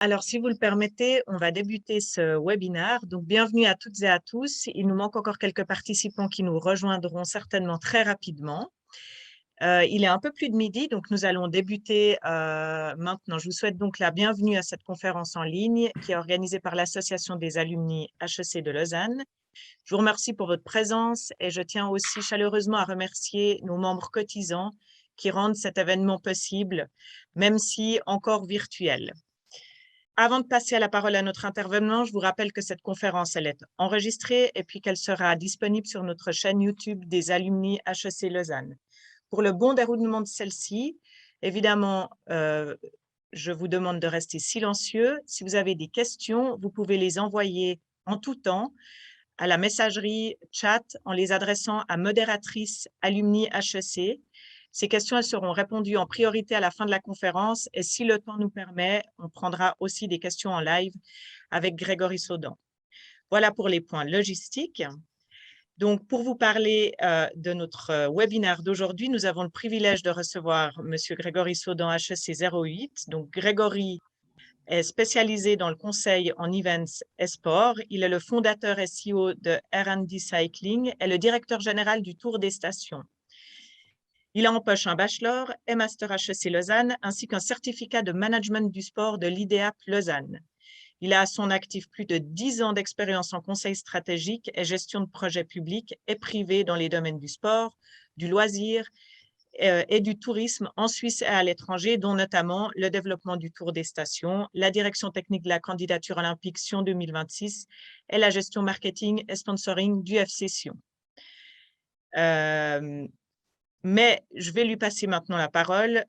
Alors, si vous le permettez, on va débuter ce webinaire. Donc, bienvenue à toutes et à tous. Il nous manque encore quelques participants qui nous rejoindront certainement très rapidement. Il est un peu plus de midi, donc nous allons débuter maintenant. Je vous souhaite donc la bienvenue à cette conférence en ligne qui est organisée par l'Association des alumni HEC de Lausanne. Je vous remercie pour votre présence et je tiens aussi chaleureusement à remercier nos membres cotisants qui rendent cet événement possible, même si encore virtuel. Avant de passer à la parole à notre intervenant, je vous rappelle que cette conférence, elle est enregistrée et puis qu'elle sera disponible sur notre chaîne YouTube des alumni HEC Lausanne. Pour le bon déroulement de celle-ci, évidemment, je vous demande de rester silencieux. Si vous avez des questions, vous pouvez les envoyer en tout temps à la messagerie chat en les adressant à modératrice alumni HEC. Ces questions elles seront répondues en priorité à la fin de la conférence et si le temps nous permet, on prendra aussi des questions en live avec Grégory Saudan. Voilà pour les points logistiques. Donc, pour vous parler de notre webinaire d'aujourd'hui, nous avons le privilège de recevoir M. Grégory Saudan, HEC 08. Donc, Grégory est spécialisé dans le conseil en events et sport. Il est le fondateur SEO de R&D Cycling et le directeur général du Tour des Stations. Il a en poche un bachelor et master HEC Lausanne ainsi qu'un certificat de management du sport de l'IDEAP Lausanne. Il a à son actif plus de 10 ans d'expérience en conseil stratégique et gestion de projets publics et privés dans les domaines du sport, du loisir et du tourisme en Suisse et à l'étranger, dont notamment le développement du Tour des Stations, la direction technique de la candidature olympique Sion 2026 et la gestion marketing et sponsoring du FC Sion. Mais je vais lui passer maintenant la parole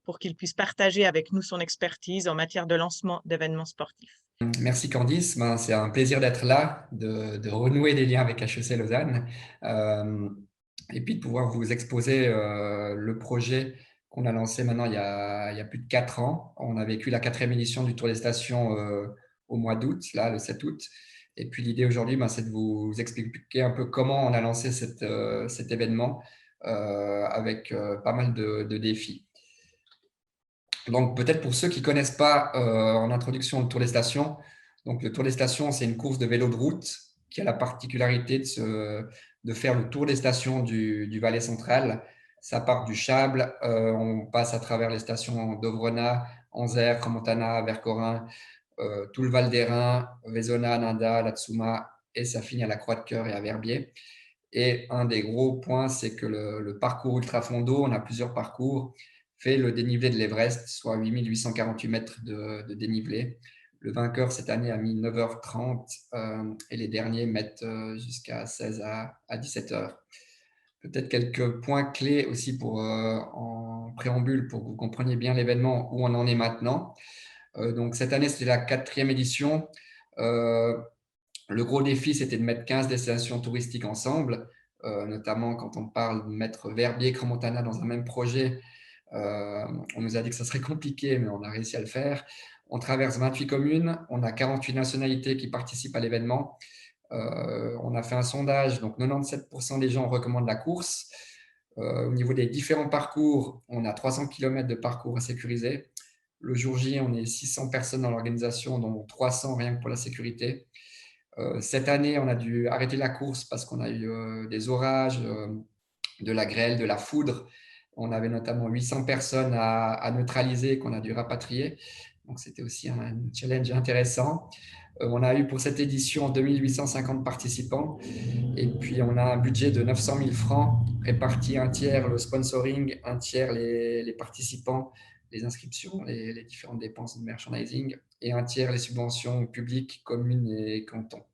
pour qu'il puisse partager avec nous son expertise en matière de lancement d'événements sportifs. Merci Candice, c'est un plaisir d'être là, de renouer des liens avec HEC Lausanne et puis de pouvoir vous exposer le projet qu'on a lancé maintenant il y a plus de 4 ans. On a vécu la 4e édition du Tour des Stations au mois d'août, là, le 7 août. Et puis l'idée aujourd'hui, c'est de vous expliquer un peu comment on a lancé cet événement avec pas mal de défis. Donc, peut-être pour ceux qui ne connaissent pas en introduction le Tour des Stations, donc le Tour des Stations, c'est une course de vélo de route qui a la particularité de faire le tour des stations du Valais central. Ça part du Chable, on passe à travers les stations d'Ovrona, Anzère, Crans-Montana, Vercorin, tout le Val d'Airain, Vezona, Nanda, Latsuma, et ça finit à la Croix-de-Cœur et à Verbier. Et un des gros points, c'est que le parcours ultra-fondo, on a plusieurs parcours, fait le dénivelé de l'Everest, soit 8848 mètres de dénivelé. Le vainqueur cette année a mis 9h30 et les derniers mettent jusqu'à 16 à 17h. Peut-être quelques points clés aussi en préambule pour que vous compreniez bien l'événement, où on en est maintenant. Donc cette année, c'était la 4e édition. Le gros défi, c'était de mettre 15 destinations touristiques ensemble, notamment quand on parle de mettre Verbier et Crans-Montana dans un même projet. On nous a dit que ça serait compliqué, mais on a réussi à le faire. On traverse 28 communes, on a 48 nationalités qui participent à l'événement. On a fait un sondage, donc 97% des gens recommandent la course. Au niveau des différents parcours, on a 300 km de parcours à sécuriser. Le jour J, on est 600 personnes dans l'organisation, dont 300 rien que pour la sécurité. Cette année, on a dû arrêter la course parce qu'on a eu des orages, de la grêle, de la foudre. On avait notamment 800 personnes à neutraliser qu'on a dû rapatrier. Donc, c'était aussi un challenge intéressant. On a eu pour cette édition 2850 participants et puis on a un budget de 900 000 francs réparti un tiers le sponsoring, un tiers les participants, les inscriptions, les différentes dépenses de merchandising et un tiers les subventions publiques, communes et cantons.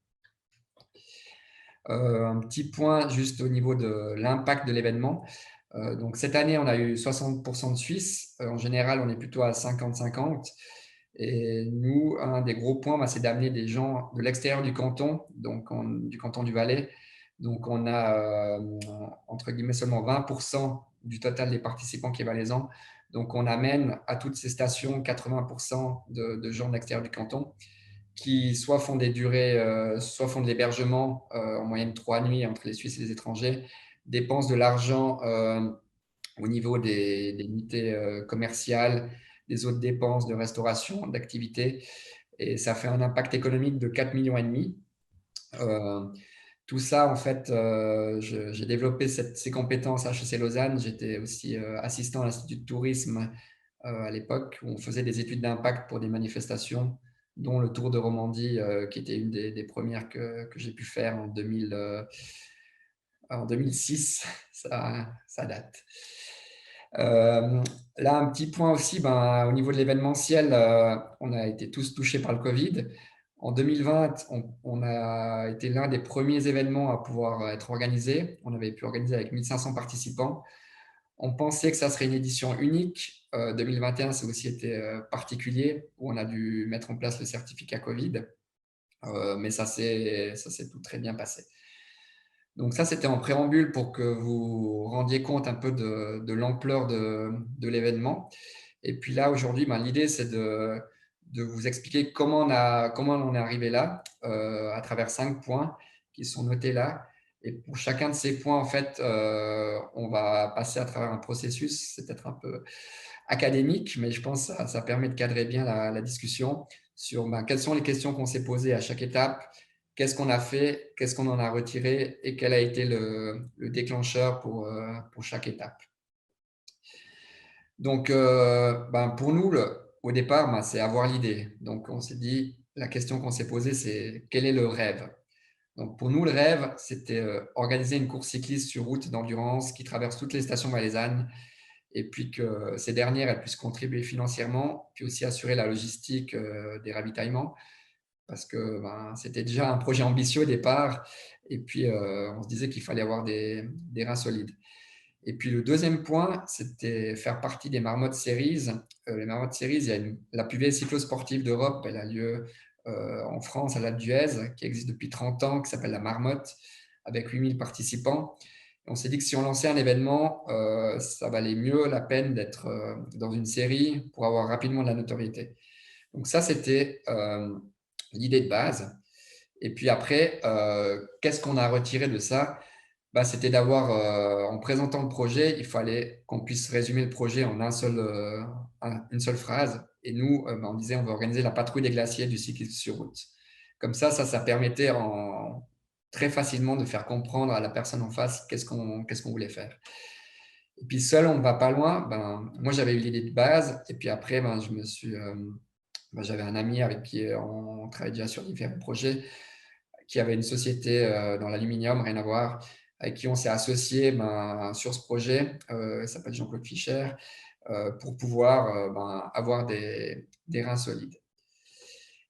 Un petit point juste au niveau de l'impact de l'événement. Donc cette année, on a eu 60% de Suisses. En général, on est plutôt à 50-50. Et nous, un des gros points, c'est d'amener des gens de l'extérieur du canton, donc du canton du Valais. Donc on a entre guillemets seulement 20% du total des participants qui est valaisan. Donc on amène à toutes ces stations 80% de gens de l'extérieur du canton qui soit font des durées, soit font de l'hébergement en moyenne 3 nuits entre les Suisses et les étrangers, dépensent de l'argent au niveau des unités commerciales des autres dépenses de restauration, d'activité. Et ça fait un impact économique de 4,5 millions. Tout ça, en fait, j'ai développé ces compétences à HEC Lausanne. J'étais aussi assistant à l'Institut de tourisme à l'époque, où on faisait des études d'impact pour des manifestations, dont le Tour de Romandie, qui était une des premières que j'ai pu faire en 2006. Ça date. Là, un petit point aussi, ben, au niveau de l'événementiel, on a été tous touchés par le Covid. En 2020, on a été l'un des premiers événements à pouvoir être organisé. On avait pu organiser avec 1500 participants. On pensait que ça serait une édition unique. 2021, ça a aussi été particulier, où on a dû mettre en place le certificat Covid. Mais ça s'est tout très bien passé. Donc ça, c'était en préambule pour que vous rendiez compte un peu de l'ampleur de l'événement. Et puis là, aujourd'hui, ben, l'idée, c'est de vous expliquer comment on est arrivé là, à travers 5 points qui sont notés là. Et pour chacun de ces points, en fait, on va passer à travers un processus. C'est peut-être un peu académique, mais je pense que ça permet de cadrer bien la discussion sur ben, quelles sont les questions qu'on s'est posées à chaque étape, qu'est-ce qu'on a fait, qu'est-ce qu'on en a retiré et quel a été le déclencheur pour chaque étape. Donc, ben, pour nous, au départ, ben, c'est avoir l'idée. Donc, on s'est dit, la question qu'on s'est posée, c'est quel est le rêve? Donc, pour nous, le rêve, c'était organiser une course cycliste sur route d'endurance qui traverse toutes les stations valaisannes et puis que ces dernières elles puissent contribuer financièrement, puis aussi assurer la logistique des ravitaillements, parce que ben, c'était déjà un projet ambitieux au départ, et puis on se disait qu'il fallait avoir des reins solides. Et puis le deuxième point, c'était faire partie des Marmotte Series. Les Marmotte Series, il y a la plus vieille cyclosportive d'Europe, elle a lieu en France, à l'Alpe d'Huez, qui existe depuis 30 ans, qui s'appelle la Marmotte, avec 8000 participants. Et on s'est dit que si on lançait un événement, ça valait mieux la peine d'être dans une série pour avoir rapidement de la notoriété. Donc ça, c'était l'idée de base. Et puis après, qu'est-ce qu'on a retiré de ça? Bah, c'était d'avoir, en présentant le projet, il fallait qu'on puisse résumer le projet en une seule phrase. Et nous, bah, on disait, on veut organiser la patrouille des glaciers du cyclisme sur route. Comme ça permettait très facilement de faire comprendre à la personne en face qu'est-ce qu'on voulait faire. Et puis seul, on ne va pas loin. Ben, moi, j'avais eu l'idée de base. Et puis après, ben, j'avais un ami avec qui on travaillait déjà sur différents projets, qui avait une société dans l'aluminium, rien à voir, avec qui on s'est associé ben, sur ce projet. Il s'appelle Jean-Claude Fischer, pour pouvoir ben, avoir des reins solides.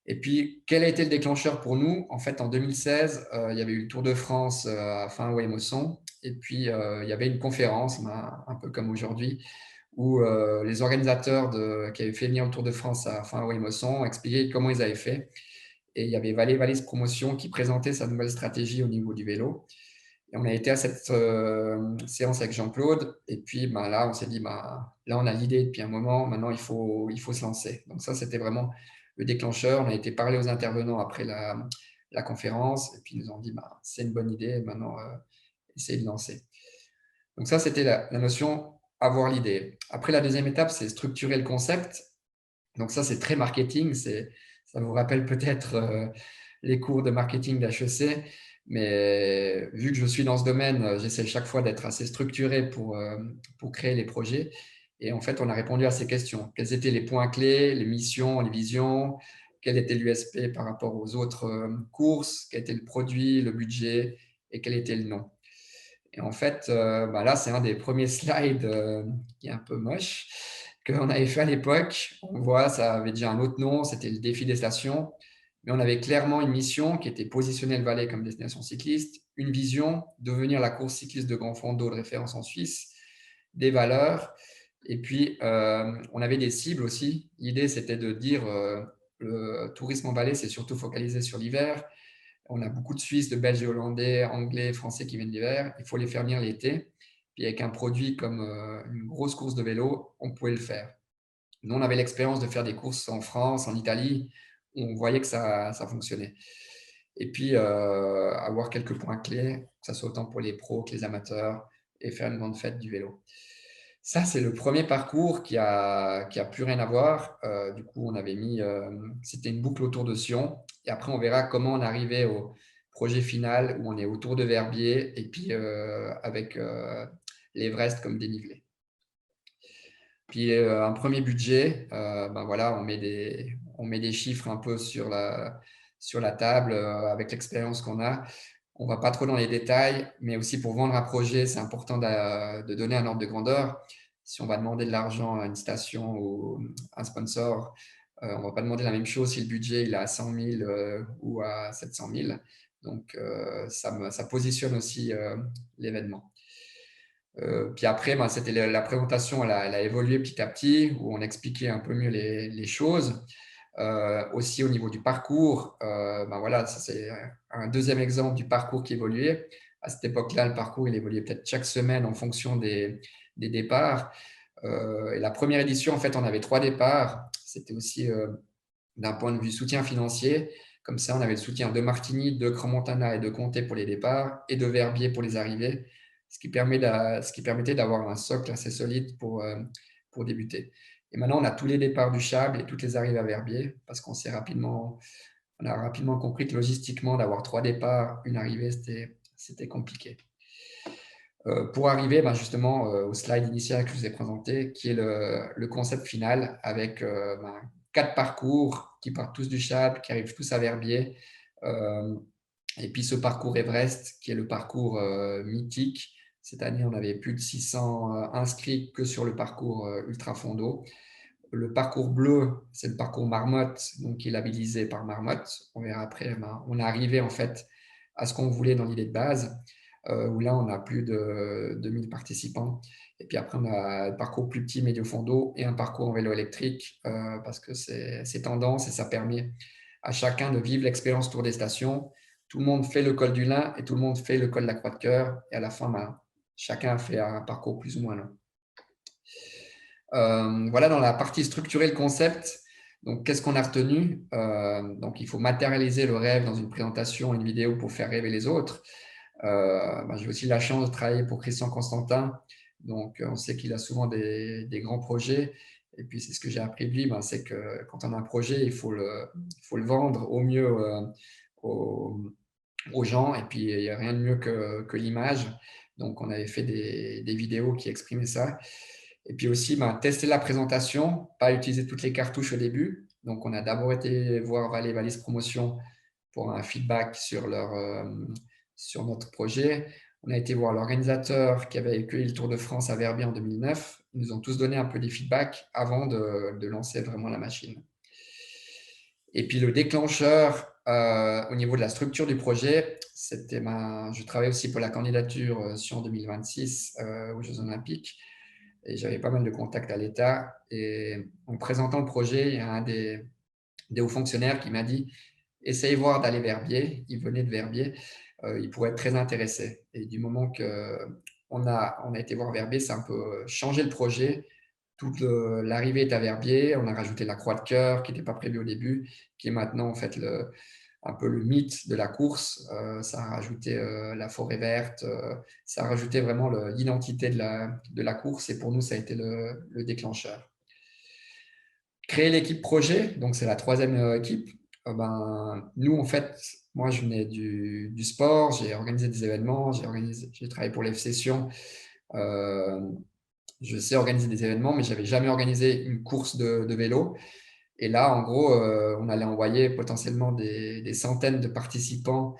Et puis, quel a été le déclencheur pour nous? En fait, en 2016, il y avait eu le Tour de France à Fin-Ouai-Mosson. Et puis, il y avait une conférence, ben, un peu comme aujourd'hui, où les organisateurs qui avaient fait venir le Tour de France à Fin-Ouai-Mosson expliquaient comment ils avaient fait. Et il y avait Valais Valais Promotion qui présentait sa nouvelle stratégie au niveau du vélo. Et on a été à cette séance avec Jean-Claude. Et puis ben, là, on s'est dit, ben, là, on a l'idée depuis un moment. Maintenant, il faut se lancer. Donc ça, c'était vraiment le déclencheur. On a été parler aux intervenants après la conférence. Et puis, ils nous ont dit, ben, c'est une bonne idée. Maintenant, essayez de lancer. Donc ça, c'était la notion avoir l'idée. Après, la deuxième étape, c'est structurer le concept. Donc ça, c'est très marketing. Ça vous rappelle peut-être les cours de marketing d'HEC. Mais vu que je suis dans ce domaine, j'essaie chaque fois d'être assez structuré pour créer les projets. Et en fait, on a répondu à ces questions. Quels étaient les points clés, les missions, les visions? Quel était l'USP par rapport aux autres courses? Quel était le produit, le budget? Et quel était le nom? Et en fait, bah là, c'est un des premiers slides qui est un peu moche qu'on avait fait à l'époque. On voit, ça avait déjà un autre nom, c'était le défi des stations. Mais on avait clairement une mission qui était positionner le Valais comme destination cycliste, une vision, devenir la course cycliste de grand fond d'eau de référence en Suisse, des valeurs. Et puis, on avait des cibles aussi. L'idée, c'était de dire le tourisme en Valais, c'est surtout focalisé sur l'hiver. On a beaucoup de Suisses, de Belges et Hollandais, Anglais, Français qui viennent l'hiver. Il faut les faire venir l'été. Puis avec un produit comme une grosse course de vélo, on pouvait le faire. Nous, on avait l'expérience de faire des courses en France, en Italie, où on voyait que ça fonctionnait. Et puis, avoir quelques points clés, que ce soit autant pour les pros que les amateurs, et faire une grande fête du vélo. Ça, c'est le premier parcours qui a plus rien à voir. Du coup, on avait mis, c'était une boucle autour de Sion et après on verra comment on arrivait au projet final où on est autour de Verbier et puis, avec, l'Everest comme dénivelé. Puis, un premier budget, ben voilà, on met des chiffres un peu sur la table, avec l'expérience qu'on a. On va pas trop dans les détails, mais aussi pour vendre un projet, c'est important de donner un ordre de grandeur. Si on va demander de l'argent à une station ou un sponsor, on va pas demander la même chose si le budget il est à 100 000 ou à 700 000. Donc, ça positionne aussi l'événement. Puis après, ben, c'était la présentation, elle a évolué petit à petit, où on expliquait un peu mieux les choses. Aussi au niveau du parcours, ben voilà, ça c'est un deuxième exemple du parcours qui évoluait. À cette époque-là, le parcours il évoluait peut-être chaque semaine en fonction des départs. Et la première édition, en fait, on avait 3 départs. C'était aussi d'un point de vue soutien financier. Comme ça, on avait le soutien de Martigny, de Crans-Montana et de Comté pour les départs et de Verbier pour les arrivées, ce qui permettait d'avoir un socle assez solide pour débuter. Et maintenant, on a tous les départs du Chable et toutes les arrivées à Verbier parce on a rapidement compris que logistiquement, d'avoir 3 départs, une arrivée, c'était compliqué. Pour arriver ben, justement au slide initial que je vous ai présenté, qui est le concept final avec 4 parcours qui partent tous du Chable, qui arrivent tous à Verbier. Et puis ce parcours Everest, qui est le parcours mythique. Cette année, on avait plus de 600 inscrits que sur le parcours Ultra Fondo. Le parcours bleu, c'est le parcours Marmotte, donc qui est labellisé par Marmotte. On verra après, ben, on est arrivé en fait à ce qu'on voulait dans l'idée de base, où là, on a plus de 2000 participants. Et puis après, on a le parcours plus petit, médio fondo et un parcours en vélo électrique, parce que c'est tendance et ça permet à chacun de vivre l'expérience Tour des Stations. Tout le monde fait le col du Lin et tout le monde fait le col de la Croix de Cœur. Et à la fin, ben, chacun fait un parcours plus ou moins long. Voilà, dans la partie structurer le concept, donc qu'est-ce qu'on a retenu? Donc il faut matérialiser le rêve dans une présentation, une vidéo pour faire rêver les autres. J'ai aussi la chance de travailler pour Christian Constantin, donc on sait qu'il a souvent des grands projets. Et puis c'est ce que j'ai appris de lui, c'est que quand on a un projet, il faut le vendre au mieux aux gens. Et puis il n'y a rien de mieux que l'image. Donc on avait fait des vidéos qui exprimaient ça. Et puis aussi, tester la présentation, pas utiliser toutes les cartouches au début. Donc, on a d'abord été voir Valais Valise Promotion pour un feedback sur notre projet. On a été voir l'organisateur qui avait accueilli le Tour de France à Verbier en 2009. Ils nous ont tous donné un peu des feedbacks avant de lancer vraiment la machine. Et puis, le déclencheur au niveau de la structure du projet, c'était je travaillais aussi pour la candidature sur 2026 aux Jeux Olympiques. Et j'avais pas mal de contacts à l'État. Et en présentant le projet, il y a un des hauts fonctionnaires qui m'a dit « Essayez voir d'aller Verbier ». Il venait de Verbier. Il pourrait être très intéressé. Et du moment qu'on a été voir Verbier, ça a un peu changé le projet. Toute l'arrivée est à Verbier. On a rajouté la croix de cœur qui n'était pas prévue au début, qui est maintenant en fait un peu le mythe de la course. Ça a rajouté la forêt verte, ça a rajouté vraiment l'identité de la course et pour nous, ça a été le déclencheur. Créer l'équipe projet, donc c'est la troisième équipe. Nous, en fait, moi, je venais du sport, j'ai organisé des événements, j'ai travaillé pour l'F Session. Je sais organiser des événements, mais je n'avais jamais organisé une course de vélo. Et là, en gros, on allait envoyer potentiellement des centaines de participants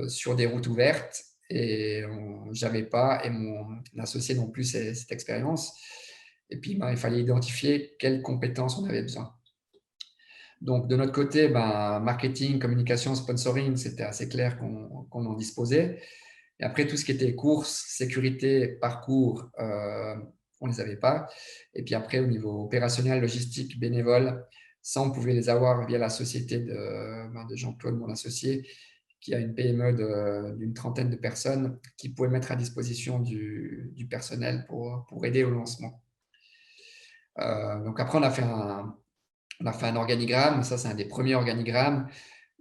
sur des routes ouvertes. Et je n'avais pas, et mon associé non plus, cette expérience. Et puis, il fallait identifier quelles compétences on avait besoin. Donc, de notre côté, marketing, communication, sponsoring, c'était assez clair qu'on en disposait. Et après, tout ce qui était course, sécurité, parcours, on ne les avait pas. Et puis après, au niveau opérationnel, logistique, bénévole, ça, on pouvait les avoir via la société de Jean-Claude, mon associé, qui a une PME d'une trentaine de personnes qui pouvait mettre à disposition du personnel pour aider au lancement. Donc après, on a fait un organigramme. Ça, c'est un des premiers organigrammes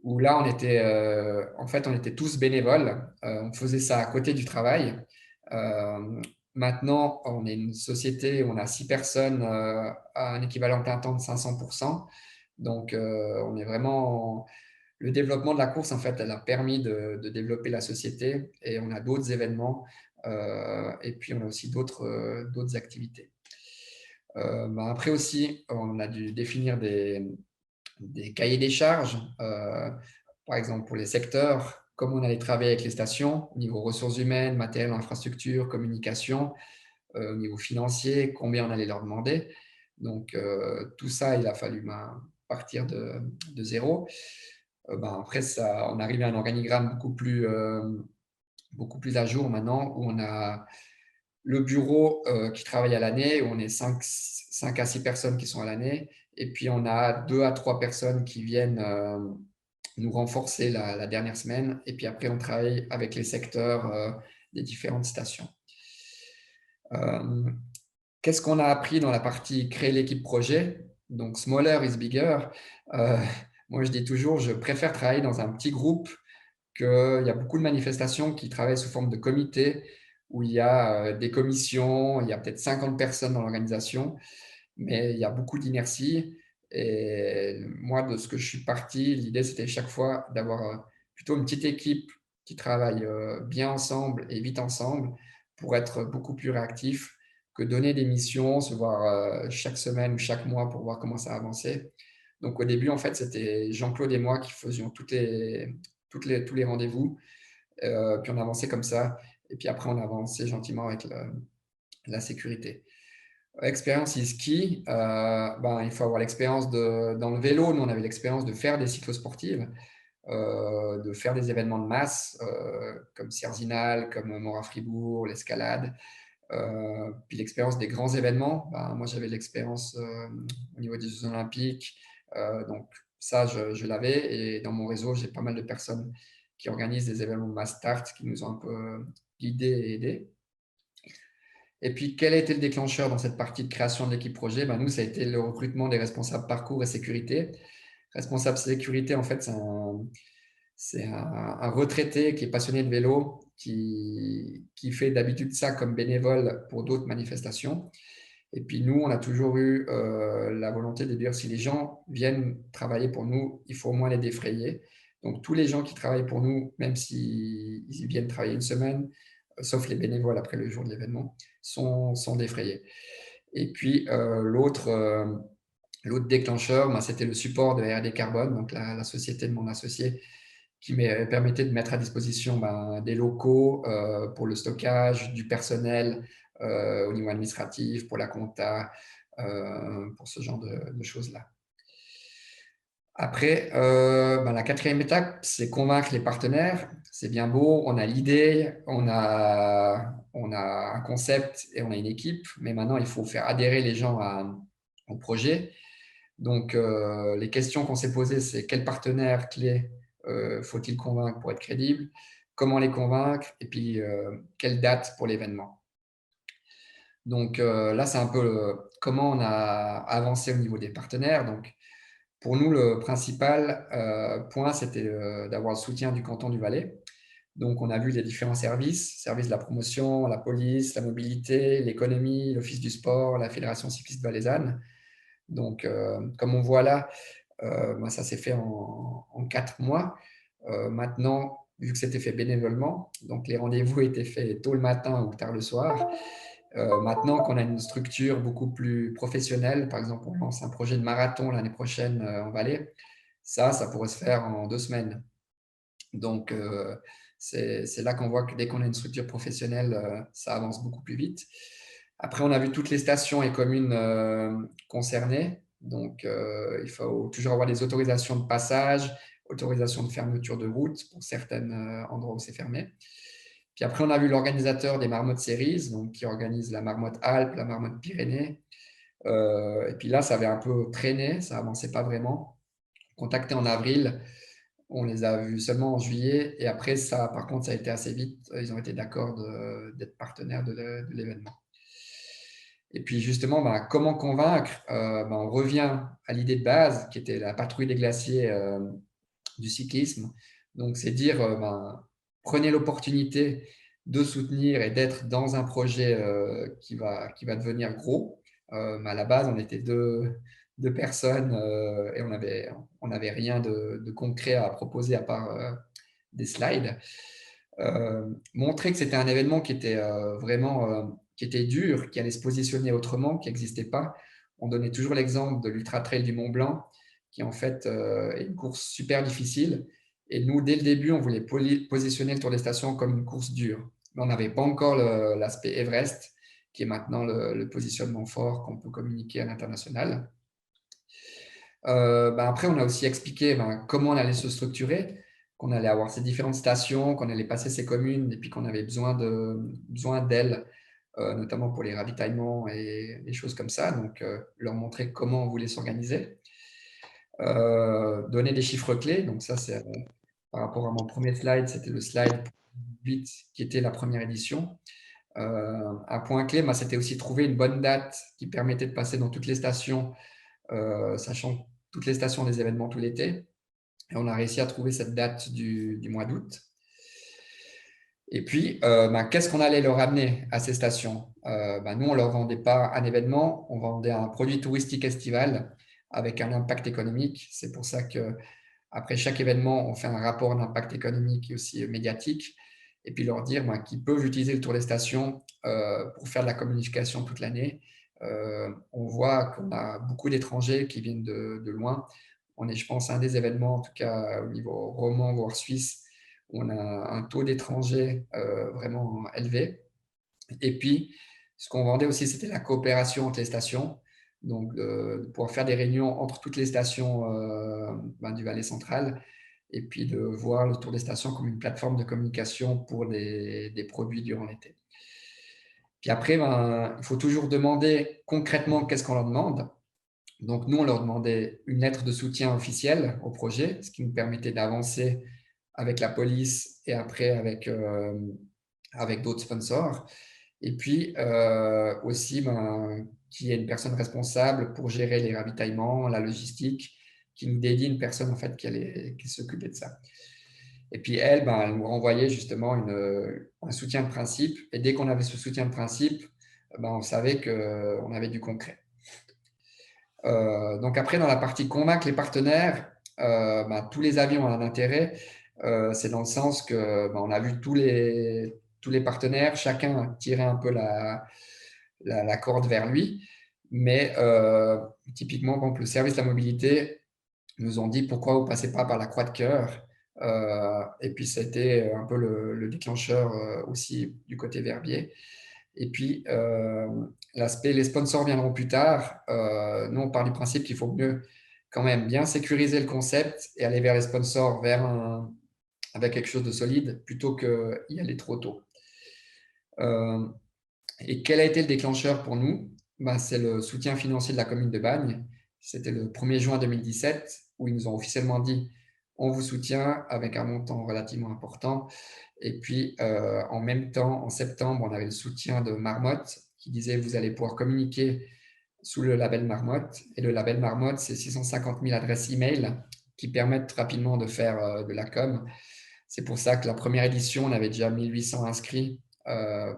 où là, on était tous bénévoles. On faisait ça à côté du travail. maintenant, on est une société où on a 6 personnes à un équivalent plein temps de 500%. Donc, on est vraiment… Le développement de la course, en fait, elle a permis de développer la société et on a d'autres événements et puis on a aussi d'autres activités. Après aussi, on a dû définir des cahiers des charges, par exemple pour les secteurs, comment on allait travailler avec les stations, au niveau ressources humaines, matériel, infrastructure, communication, au niveau financier, combien on allait leur demander. Donc, tout ça, il a fallu partir de zéro. Après, ça, on arrive à un organigramme beaucoup plus à jour maintenant, où on a le bureau qui travaille à l'année, où on est 5 à 6 personnes qui sont à l'année, et puis on a 2 à 3 personnes qui viennent nous renforcer la dernière semaine, et puis après on travaille avec les secteurs des différentes stations. Euh, Qu'est-ce qu'on a appris dans la partie créer l'équipe projet? Donc, smaller is bigger. Euh, Moi, je dis toujours, je préfère travailler dans un petit groupe qu'il y a beaucoup de manifestations qui travaillent sous forme de comité, où il y a des commissions, il y a peut-être 50 personnes dans l'organisation, mais il y a beaucoup d'inertie. Et moi, de ce que je suis parti, l'idée, c'était chaque fois d'avoir plutôt une petite équipe qui travaille bien ensemble et vite ensemble pour être beaucoup plus réactif que donner des missions, se voir chaque semaine ou chaque mois pour voir comment ça avançait. Donc au début, en fait, c'était Jean-Claude et moi qui faisions tous les rendez-vous. Puis on avançait comme ça. Et puis après, on avançait gentiment avec la sécurité. Expérience e-ski, il faut avoir l'expérience dans le vélo. Nous, on avait l'expérience de faire des cyclosportives, de faire des événements de masse, comme Sierzinal, comme Mora-Fribourg, l'escalade. Puis l'expérience des grands événements, moi j'avais l'expérience au niveau des Jeux Olympiques, donc ça je l'avais, et dans mon réseau j'ai pas mal de personnes qui organisent des événements de mass start qui nous ont un peu guidés et aidés. Et puis quel a été le déclencheur dans cette partie de création de l'équipe projet? Nous, ça a été le recrutement des responsables parcours et sécurité. Responsable sécurité, en fait, c'est un retraité qui est passionné de vélo, qui fait d'habitude ça comme bénévole pour d'autres manifestations. Et puis nous, on a toujours eu la volonté de dire si les gens viennent travailler pour nous, il faut au moins les défrayer. Donc tous les gens qui travaillent pour nous, même s'ils viennent travailler une semaine, sauf les bénévoles après le jour de l'événement, sont défrayés. Et puis l'autre déclencheur, c'était le support de R&D Carbone, donc la société de mon associé, qui permettait de mettre à disposition des locaux pour le stockage, du personnel au niveau administratif, pour la compta, pour ce genre de choses-là. Après, la quatrième étape, c'est convaincre les partenaires. C'est bien beau, on a l'idée, on a un concept et on a une équipe, mais maintenant, il faut faire adhérer les gens au projet. Donc, les questions qu'on s'est posées, c'est quel partenaire clé faut-il convaincre pour être crédible? Comment les convaincre? Et puis, quelle date pour l'événement? Donc là, c'est un peu comment on a avancé au niveau des partenaires. Donc, pour nous, le principal point, c'était d'avoir le soutien du canton du Valais. Donc, on a vu les différents services de la promotion, la police, la mobilité, l'économie, l'office du sport, la fédération cycliste valaisanne. Donc, comme on voit là, ça s'est fait en 4 mois. Maintenant, vu que c'était fait bénévolement, donc les rendez-vous étaient faits tôt le matin ou tard le soir. Maintenant qu'on a une structure beaucoup plus professionnelle, par exemple, on lance un projet de marathon l'année prochaine en Valais, ça pourrait se faire en 2 semaines. Donc, c'est là qu'on voit que dès qu'on a une structure professionnelle, ça avance beaucoup plus vite. Après, on a vu toutes les stations et communes concernées. Donc, il faut toujours avoir des autorisations de passage, autorisations de fermeture de route pour certains endroits où c'est fermé. Puis après, on a vu l'organisateur des Marmottes Series, donc qui organise la Marmotte Alpes, la Marmotte Pyrénées. Et puis là, ça avait un peu traîné, ça avançait pas vraiment. Contacté en avril, on les a vus seulement en juillet. Et après, ça, par contre, ça a été assez vite. Ils ont été d'accord d'être partenaires de l'événement. Et puis justement, comment convaincre? On revient à l'idée de base, qui était la patrouille des glaciers du cyclisme. Donc, c'est dire, prenez l'opportunité de soutenir et d'être dans un projet qui va devenir gros. Mais à la base, on était deux personnes et on avait rien de concret à proposer à part des slides. Montrer que c'était un événement qui était vraiment qui était dur, qui allait se positionner autrement, qui n'existait pas. On donnait toujours l'exemple de l'Ultra Trail du Mont Blanc, qui en fait est une course super difficile. Et nous, dès le début, on voulait positionner le Tour des Stations comme une course dure. Mais on n'avait pas encore l'aspect Everest, qui est maintenant le positionnement fort qu'on peut communiquer à l'international. Après, on a aussi expliqué comment on allait se structurer, qu'on allait avoir ces différentes stations, qu'on allait passer ces communes et puis qu'on avait besoin d'elles, notamment pour les ravitaillements et des choses comme ça. Donc, leur montrer comment on voulait s'organiser. Donner des chiffres clés. Donc, ça, c'est par rapport à mon premier slide, c'était le slide 8 qui était la première édition. Un point clé, c'était aussi trouver une bonne date qui permettait de passer dans toutes les stations, sachant toutes les stations des événements tout l'été. Et on a réussi à trouver cette date du mois d'août. Et puis, qu'est-ce qu'on allait leur amener à ces stations? Nous, on ne leur vendait pas un événement, on vendait un produit touristique estival avec un impact économique. C'est pour ça qu'après chaque événement, on fait un rapport d'impact économique et aussi médiatique. Et puis leur dire qu'ils peuvent utiliser le Tour des Stations pour faire de la communication toute l'année. On voit qu'on a beaucoup d'étrangers qui viennent de loin. On est, je pense, un des événements, en tout cas au niveau roman, voire suisse, où on a un taux d'étrangers vraiment élevé. Et puis, ce qu'on vendait aussi, c'était la coopération entre les stations. Donc, de pouvoir faire des réunions entre toutes les stations du Valais central et puis de voir le Tour des Stations comme une plateforme de communication pour des produits durant l'été. Puis après, il faut toujours demander concrètement qu'est-ce qu'on leur demande. Donc, nous, on leur demandait une lettre de soutien officielle au projet, ce qui nous permettait d'avancer avec la police et après avec d'autres sponsors. Et puis aussi qu'il y ait une personne responsable pour gérer les ravitaillements, la logistique, qui nous dédie une personne en fait qui s'occupait de ça. Et puis elle nous renvoyait justement un soutien de principe. Et dès qu'on avait ce soutien de principe, on savait qu'on avait du concret. Donc après, dans la partie convaincre les partenaires, tous les avis ont un intérêt. C'est dans le sens que on a vu tous les partenaires, chacun tirait un peu la corde vers lui. Mais typiquement, par exemple, le service de la mobilité nous ont dit pourquoi vous ne passez pas par la Croix de Cœur. Et puis, c'était un peu le déclencheur aussi du côté Verbier. Et puis, l'aspect les sponsors viendront plus tard. Nous, on part du principe qu'il faut mieux quand même bien sécuriser le concept et aller vers les sponsors avec quelque chose de solide plutôt qu'y aller trop tôt. Et quel a été le déclencheur pour nous? C'est le soutien financier de la commune de Bagne. C'était le 1er juin 2017 où ils nous ont officiellement dit on vous soutient avec un montant relativement important. Et puis, en même temps, en septembre, on avait le soutien de Marmotte qui disait vous allez pouvoir communiquer sous le label Marmotte. Et le label Marmotte, c'est 650 000 adresses email qui permettent rapidement de faire de la com. C'est pour ça que la première édition, on avait déjà 1800 inscrits.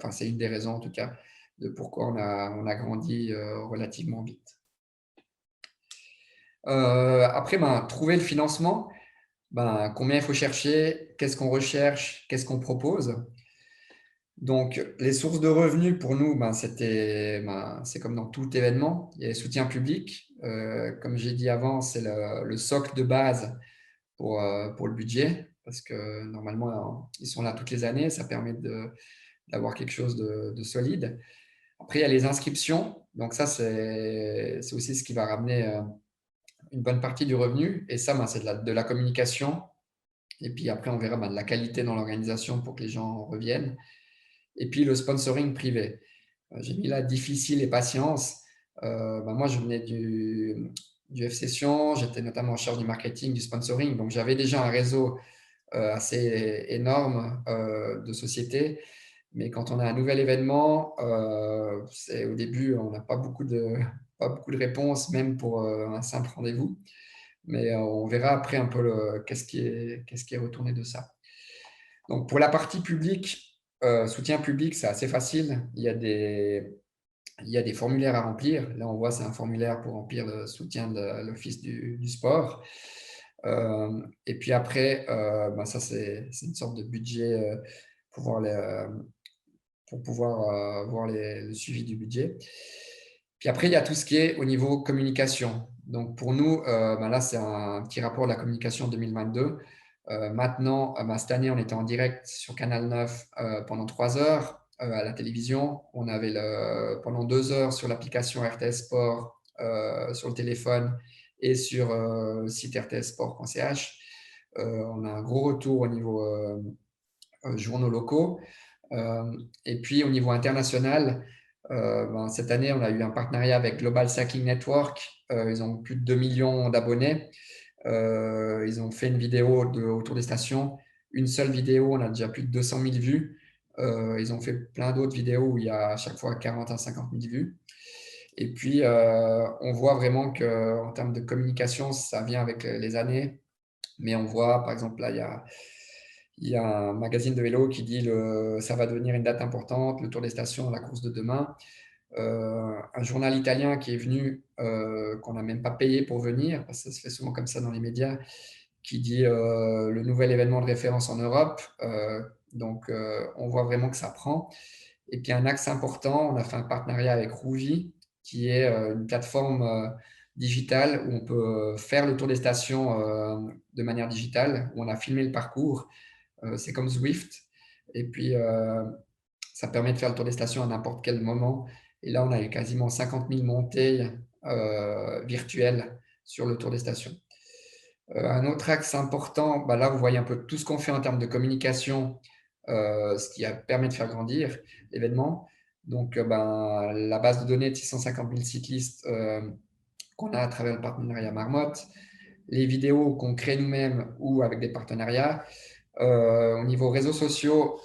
C'est une des raisons, en tout cas, de pourquoi on a grandi relativement vite. Après, trouver le financement, combien il faut chercher, qu'est-ce qu'on recherche, qu'est-ce qu'on propose. Donc, les sources de revenus, pour nous, c'est comme dans tout événement, il y a les soutiens publics. Comme j'ai dit avant, c'est le socle de base pour le budget, parce que normalement, ils sont là toutes les années, ça permet d'avoir quelque chose de solide. Après, il y a les inscriptions. Donc ça, c'est aussi ce qui va ramener une bonne partie du revenu. Et ça, c'est de la communication. Et puis après, on verra de la qualité dans l'organisation pour que les gens reviennent. Et puis le sponsoring privé. J'ai mis là difficile et patience. Moi, je venais du FC Sion. J'étais notamment en charge du marketing, du sponsoring. Donc, j'avais déjà un réseau assez énorme de sociétés. Mais quand on a un nouvel événement, au début, on n'a pas beaucoup de réponses, même pour un simple rendez-vous. Mais on verra après un peu qu'est-ce qui est retourné de ça. Donc, pour la partie publique, Soutien public, c'est assez facile. Il y a des formulaires à remplir. Là, on voit, c'est un formulaire pour remplir le soutien de l'Office du sport. Et puis après, ben ça, c'est une sorte de budget pour voir, pour pouvoir voir le suivi du budget. Puis après, il y a tout ce qui est au niveau communication. Donc pour nous, ben là, c'est un petit rapport de la communication 2022. Maintenant, ben cette année, on était en direct sur Canal 9 pendant 3 heures à la télévision. On avait pendant 2 heures sur l'application RTS Sport sur le téléphone et sur le site rtssport.ch. On a un gros retour au niveau journaux locaux. Et puis au niveau international, ben, cette année, on a eu un partenariat avec Global Cycling Network. Ils ont plus de 2 millions d'abonnés. Ils ont fait une vidéo autour des stations. Une seule vidéo, on a déjà plus de 200 000 vues. Ils ont fait plein d'autres vidéos où il y a à chaque fois 40 à 50 000 vues. Et puis, on voit vraiment qu'en termes de communication, ça vient avec les années. Mais on voit, par exemple, là, il y a un magazine de vélo qui dit ça va devenir une date importante, le Tour des Stations, la course de demain. Un journal italien qui est venu, qu'on n'a même pas payé pour venir, parce que ça se fait souvent comme ça dans les médias, qui dit le nouvel événement de référence en Europe. Donc, on voit vraiment que ça prend. Et puis, un axe important, on a fait un partenariat avec Rouvi, qui est une plateforme digitale où on peut faire le tour des stations de manière digitale, où on a filmé le parcours. C'est comme Zwift. Et puis, ça permet de faire le tour des stations à n'importe quel moment. Et là, on a eu quasiment 50 000 montées virtuelles sur le tour des stations. Un autre axe important, bah là, vous voyez un peu tout ce qu'on fait en termes de communication, ce qui permet de faire grandir l'événement. Donc, ben, la base de données de 650 000 cyclistes qu'on a à travers le partenariat Marmotte, les vidéos qu'on crée nous-mêmes ou avec des partenariats. Au niveau réseaux sociaux,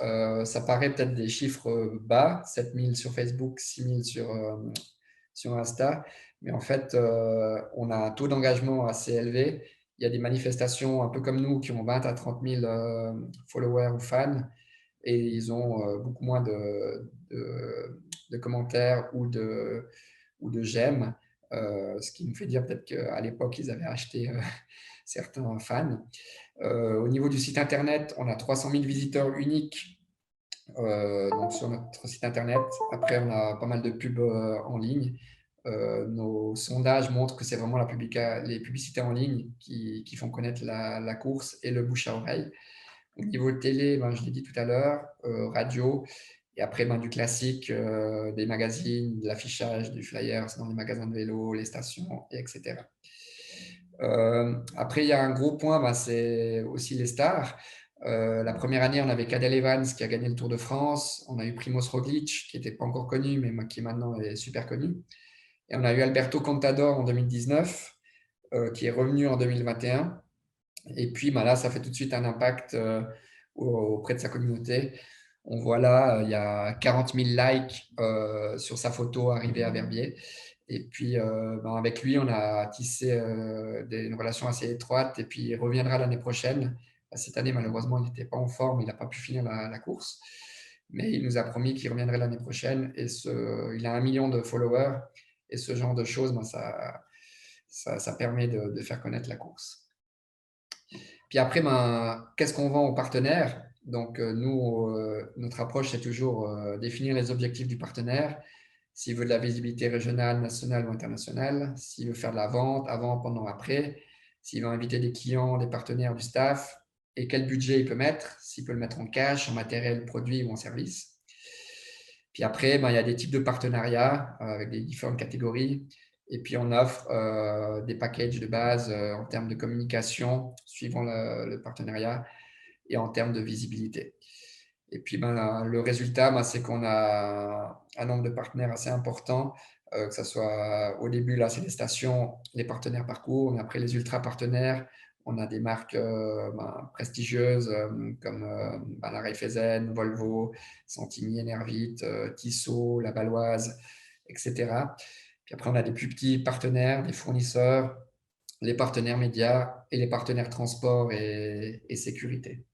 ça paraît peut-être des chiffres bas, 7 000 sur Facebook, 6 000 sur Insta, mais en fait, on a un taux d'engagement assez élevé. Il y a des manifestations un peu comme nous qui ont 20 à 30 000 followers ou fans, et ils ont beaucoup moins de commentaires ou de j'aime, ce qui nous fait dire peut-être qu'à l'époque, ils avaient acheté certains fans. Au niveau du site internet, on a 300 000 visiteurs uniques donc sur notre site internet. Après, on a pas mal de pubs en ligne. Nos sondages montrent que c'est vraiment les publicités en ligne qui font connaître la course et le bouche à oreille. Au niveau de télé, ben, je l'ai dit tout à l'heure, radio, et après ben, du classique, des magazines, de l'affichage, du flyers dans les magasins de vélo, les stations, etc. Après, il y a un gros point, ben, c'est aussi les stars. La première année, on avait Cadel Evans qui a gagné le Tour de France. On a eu Primoz Roglic qui n'était pas encore connu, mais qui maintenant est super connu. Et on a eu Alberto Contador en 2019, qui est revenu en 2021. Et puis ben là, ça fait tout de suite un impact auprès de sa communauté. On voit là, il y a 40 000 likes sur sa photo arrivée à Verbier. Et puis, ben avec lui, on a tissé une relation assez étroite. Et puis, il reviendra l'année prochaine. Cette année, malheureusement, il n'était pas en forme. Il n'a pas pu finir la course. Mais il nous a promis qu'il reviendrait l'année prochaine. Et il a 1 million de followers. Et ce genre de choses, ben, ça permet de faire connaître la course. Puis après, ben, qu'est-ce qu'on vend aux partenaires? Donc, nous, notre approche, c'est toujours définir les objectifs du partenaire. S'il veut de la visibilité régionale, nationale ou internationale, s'il veut faire de la vente avant, pendant, après, s'il veut inviter des clients, des partenaires, du staff, et quel budget il peut mettre, s'il peut le mettre en cash, en matériel, produit ou en service. Puis après, ben, il y a des types de partenariats avec des différentes catégories. Et puis, on offre des packages de base en termes de communication suivant le partenariat et en termes de visibilité. Et puis, ben, le résultat, ben, c'est qu'on a un nombre de partenaires assez important, que ce soit au début, là, c'est les stations, les partenaires parcours, mais après les ultra partenaires, on a des marques ben, prestigieuses comme ben, la Raiffeisen, Volvo, Santini, Enervit, Tissot, La Baloise, etc. Puis après, on a des plus petits partenaires, des fournisseurs, les partenaires médias et les partenaires transport et sécurité.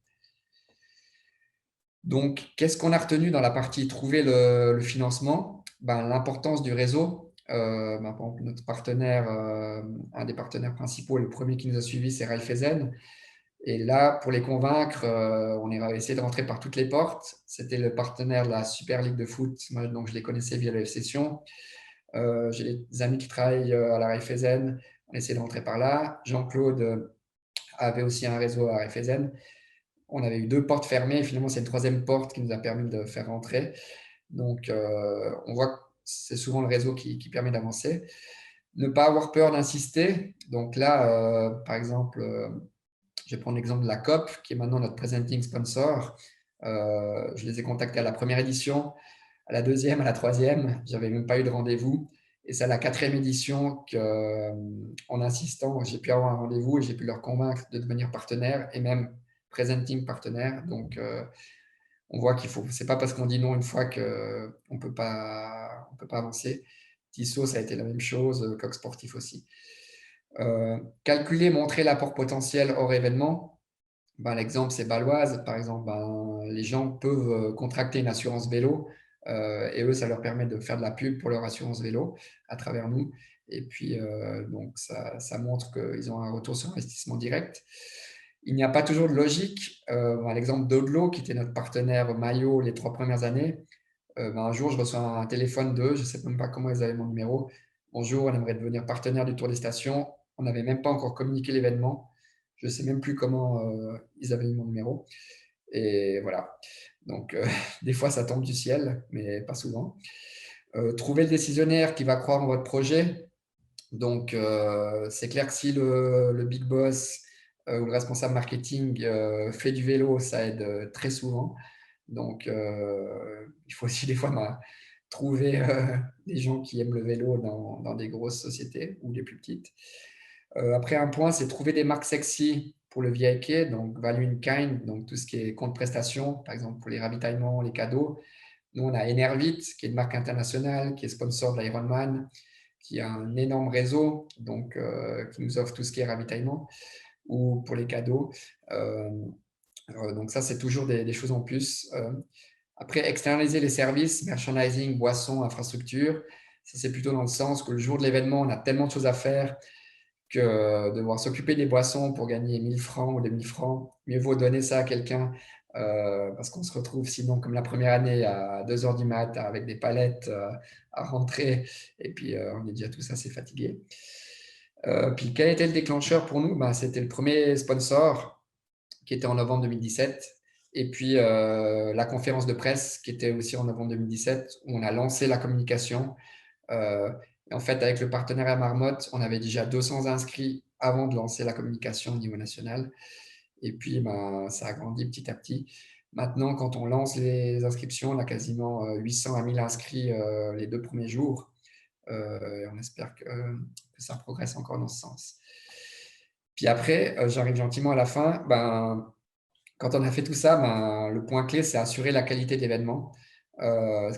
Donc, qu'est-ce qu'on a retenu dans la partie trouver le financement? Ben, l'importance du réseau. Par exemple, notre partenaire, un des partenaires principaux, le premier qui nous a suivis, c'est Raiffeisen. Et là, pour les convaincre, on a essayé de rentrer par toutes les portes. C'était le partenaire de la Super Ligue de foot, moi, donc je les connaissais via les sessions. J'ai des amis qui travaillent à la Raiffeisen, on a essayé de rentrer par là. Jean-Claude avait aussi un réseau à Raiffeisen. On avait eu deux portes fermées, et finalement, c'est une troisième porte qui nous a permis de faire rentrer. Donc, on voit que c'est souvent le réseau qui permet d'avancer. Ne pas avoir peur d'insister. Donc là, par exemple, je vais prendre l'exemple de la COP, qui est maintenant notre presenting sponsor. Je les ai contactés à la première édition, à la deuxième, à la troisième. J'avais même pas eu de rendez-vous. Et c'est à la quatrième édition qu'en insistant, j'ai pu avoir un rendez-vous et j'ai pu leur convaincre de devenir partenaire et même presenting partenaire. Donc, on voit qu'il faut. C'est pas parce qu'on dit non une fois qu'on peut pas avancer. Tissot, ça a été la même chose. Coq Sportif aussi. Calculer, montrer l'apport potentiel hors événement. Ben, l'exemple, c'est Baloise. Par exemple, ben, les gens peuvent contracter une assurance vélo et eux, ça leur permet de faire de la pub pour leur assurance vélo à travers nous. Et puis, donc, ça montre qu'ils ont un retour sur investissement direct. Il n'y a pas toujours de logique. Ben, l'exemple d'Odlo, qui était notre partenaire maillot les 3 premières années, ben, un jour, je reçois un téléphone d'eux, je ne sais même pas comment ils avaient mon numéro. Bonjour, on aimerait devenir partenaire du Tour des Stations. On n'avait même pas encore communiqué l'événement. Je ne sais même plus comment ils avaient eu mon numéro. Et voilà. Donc, des fois, ça tombe du ciel, mais pas souvent. Trouver le décisionnaire qui va croire en votre projet. Donc, c'est clair que si le big boss ou le responsable marketing fait du vélo, ça aide très souvent. Donc, il faut aussi des fois trouver des gens qui aiment le vélo dans des grosses sociétés ou des plus petites. Après, un point, c'est trouver des marques sexy pour le VIK, donc Value in Kind, donc tout ce qui est compte prestation, par exemple pour les ravitaillements, les cadeaux. Nous, on a Enervit, qui est une marque internationale, qui est sponsor de l'Ironman, qui a un énorme réseau, donc qui nous offre tout ce qui est ravitaillement ou pour les cadeaux. Donc ça, c'est toujours des choses en plus. Après, externaliser les services, merchandising, boissons, infrastructure, ça c'est plutôt dans le sens que le jour de l'événement, on a tellement de choses à faire que devoir s'occuper des boissons pour gagner 1000 francs ou 2000 francs, mieux vaut donner ça à quelqu'un parce qu'on se retrouve sinon comme la première année à 2 heures du mat avec des palettes à rentrer et puis on est déjà tous assez fatigués. Puis quel était le déclencheur pour nous? Ben, c'était le premier sponsor qui était en novembre 2017 et puis la conférence de presse qui était aussi en novembre 2017 où on a lancé la communication. Et en fait, avec le partenariat Marmotte, on avait déjà 200 inscrits avant de lancer la communication au niveau national. Et puis, ben, ça a grandi petit à petit. Maintenant, quand on lance les inscriptions, on a quasiment 800 à 1000 inscrits les 2 premiers jours. Et on espère que ça progresse encore dans ce sens. Puis après, j'arrive gentiment à la fin. Ben, quand on a fait tout ça, ben, le point clé, c'est assurer la qualité de l'événement.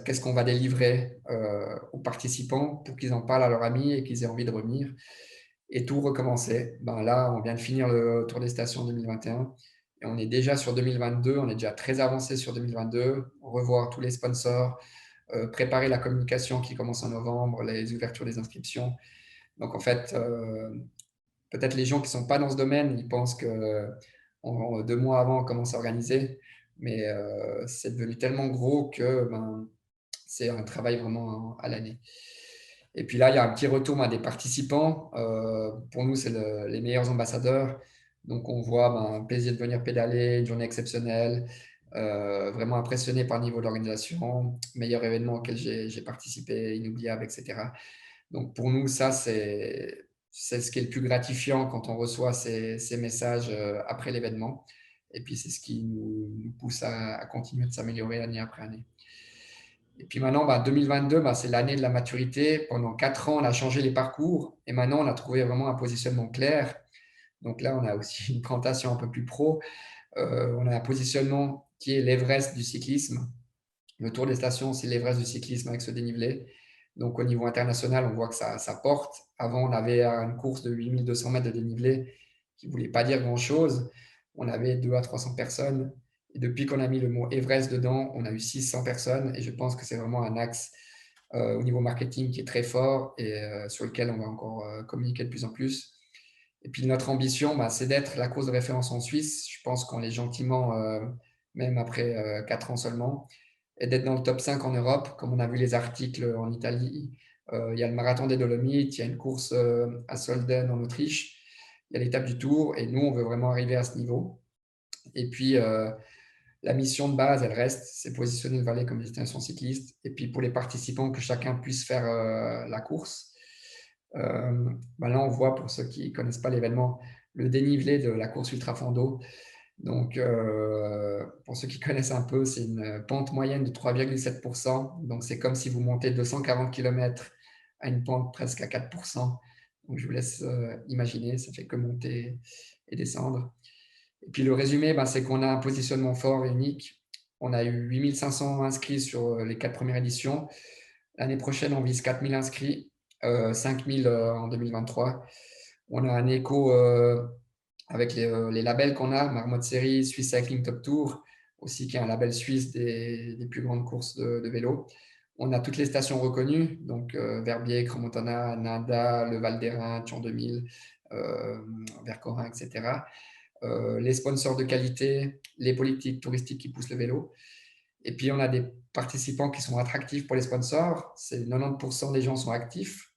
Qu'est-ce qu'on va délivrer aux participants pour qu'ils en parlent à leurs amis et qu'ils aient envie de revenir et tout recommencer. Ben là, on vient de finir le Tour des Stations 2021 et on est déjà sur 2022, on est déjà très avancé sur 2022, revoir tous les sponsors, préparer la communication qui commence en novembre, les ouvertures des inscriptions. Donc en fait, peut-être les gens qui ne sont pas dans ce domaine, ils pensent que 2 mois avant, on commence à organiser, mais c'est devenu tellement gros que ben, c'est un travail vraiment à l'année. Et puis là, il y a un petit retour des participants. Pour nous, c'est les meilleurs ambassadeurs. Donc, on voit ben, un plaisir de venir pédaler, une journée exceptionnelle, vraiment impressionné par le niveau d'organisation, meilleur événement auquel j'ai participé, inoubliable, etc. Donc, pour nous, ça, c'est ce qui est le plus gratifiant quand on reçoit ces messages après l'événement. Et puis, c'est ce qui nous pousse à continuer de s'améliorer année après année. Et puis maintenant, 2022, c'est l'année de la maturité. Pendant 4 ans, on a changé les parcours et maintenant, on a trouvé vraiment un positionnement clair. Donc là, on a aussi une présentation un peu plus pro. On a un positionnement qui est l'Everest du cyclisme. Le Tour des Stations, c'est l'Everest du cyclisme avec ce dénivelé. Donc au niveau international, on voit que ça porte. Avant, on avait une course de 8200 mètres de dénivelé qui ne voulait pas dire grand-chose. On avait 200 à 300 personnes. Et depuis qu'on a mis le mot Everest dedans, on a eu 600 personnes et je pense que c'est vraiment un axe au niveau marketing qui est très fort et sur lequel on va encore communiquer de plus en plus. Et puis notre ambition, bah, c'est d'être la course de référence en Suisse. Je pense qu'on est gentiment, même après 4 ans seulement, et d'être dans le top 5 en Europe, comme on a vu les articles en Italie. Il y a le marathon des Dolomites, il y a une course à Solden en Autriche, il y a l'étape du Tour, et nous, on veut vraiment arriver à ce niveau. Et puis, la mission de base, elle reste, c'est positionner le Valais comme destination cycliste. Et puis, pour les participants, que chacun puisse faire la course. Bah là, on voit, pour ceux qui ne connaissent pas l'événement, le dénivelé de la course Ultra Fondo. Donc, pour ceux qui connaissent un peu, c'est une pente moyenne de 3,7%. Donc, c'est comme si vous montez 240 km à une pente presque à 4%. Donc, je vous laisse imaginer, ça fait que monter et descendre. Et puis, le résumé, ben, c'est qu'on a un positionnement fort et unique. On a eu 8500 inscrits sur les 4 premières éditions. L'année prochaine, on vise 4000 inscrits, 5000 en 2023. On a un écho avec les labels qu'on a, Marmotte Série, Swiss Cycling Top Tour, aussi qui est un label suisse des plus grandes courses de vélo. On a toutes les stations reconnues, donc Verbier, Crans-Montana, Nanda, le Val d'Airain, Thion 2000, Vercorin, etc. Les sponsors de qualité, les politiques touristiques qui poussent le vélo. Et puis, on a des participants qui sont attractifs pour les sponsors. C'est 90% des gens sont actifs,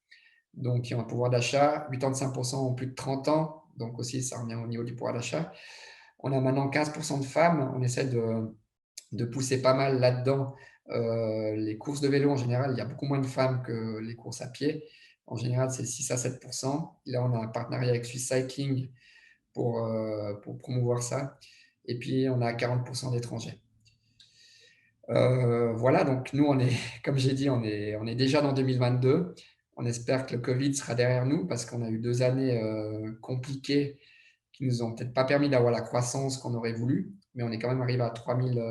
donc ils ont un pouvoir d'achat. 85% ont plus de 30 ans, donc aussi ça revient au niveau du pouvoir d'achat. On a maintenant 15% de femmes. On essaie de pousser pas mal là-dedans. Les courses de vélo, en général, il y a beaucoup moins de femmes que les courses à pied. En général, c'est 6 à 7%. Là, on a un partenariat avec Swiss Cycling pour promouvoir ça. Et puis, on a 40% d'étrangers. Voilà, donc nous, on est, comme j'ai dit, on est déjà dans 2022. On espère que le Covid sera derrière nous parce qu'on a eu 2 années compliquées qui nous ont peut-être pas permis d'avoir la croissance qu'on aurait voulu, mais on est quand même arrivé à 3000,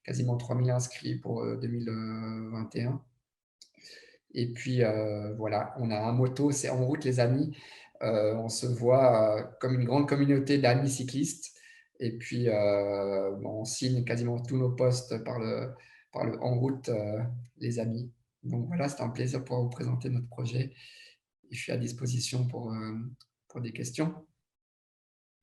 quasiment 3000 inscrits pour 2021. Et puis voilà, on a un motto, c'est En route les amis. On se voit comme une grande communauté d'amis cyclistes. Et puis on signe quasiment tous nos posts par le En route les amis. Donc voilà, c'était un plaisir de pouvoir vous présenter notre projet. Et je suis à disposition pour des questions.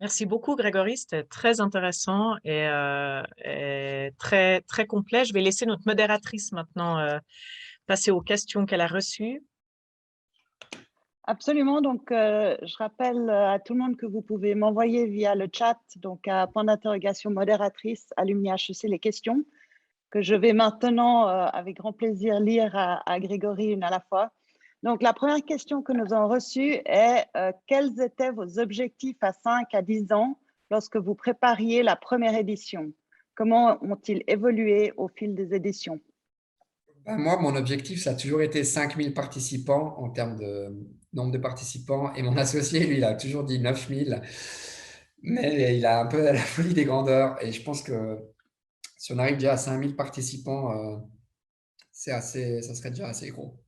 Merci beaucoup, Grégory. C'était très intéressant et très, très complet. Je vais laisser notre modératrice maintenant passer aux questions qu'elle a reçues. Absolument. Donc, je rappelle à tout le monde que vous pouvez m'envoyer via le chat, donc à point d'interrogation modératrice Alumni HEC les questions, que je vais maintenant, avec grand plaisir, lire à Grégory une à la fois. Donc, la première question que nous avons reçue est quels étaient vos objectifs à 5 à 10 ans lorsque vous prépariez la première édition? Comment ont-ils évolué au fil des éditions? Ben, moi, mon objectif, ça a toujours été 5000 participants en termes de nombre de participants. Et mon associé, lui, il a toujours dit 9000. Mais il a un peu la folie des grandeurs. Et je pense que si on arrive déjà à 5000 participants, ça serait déjà assez gros.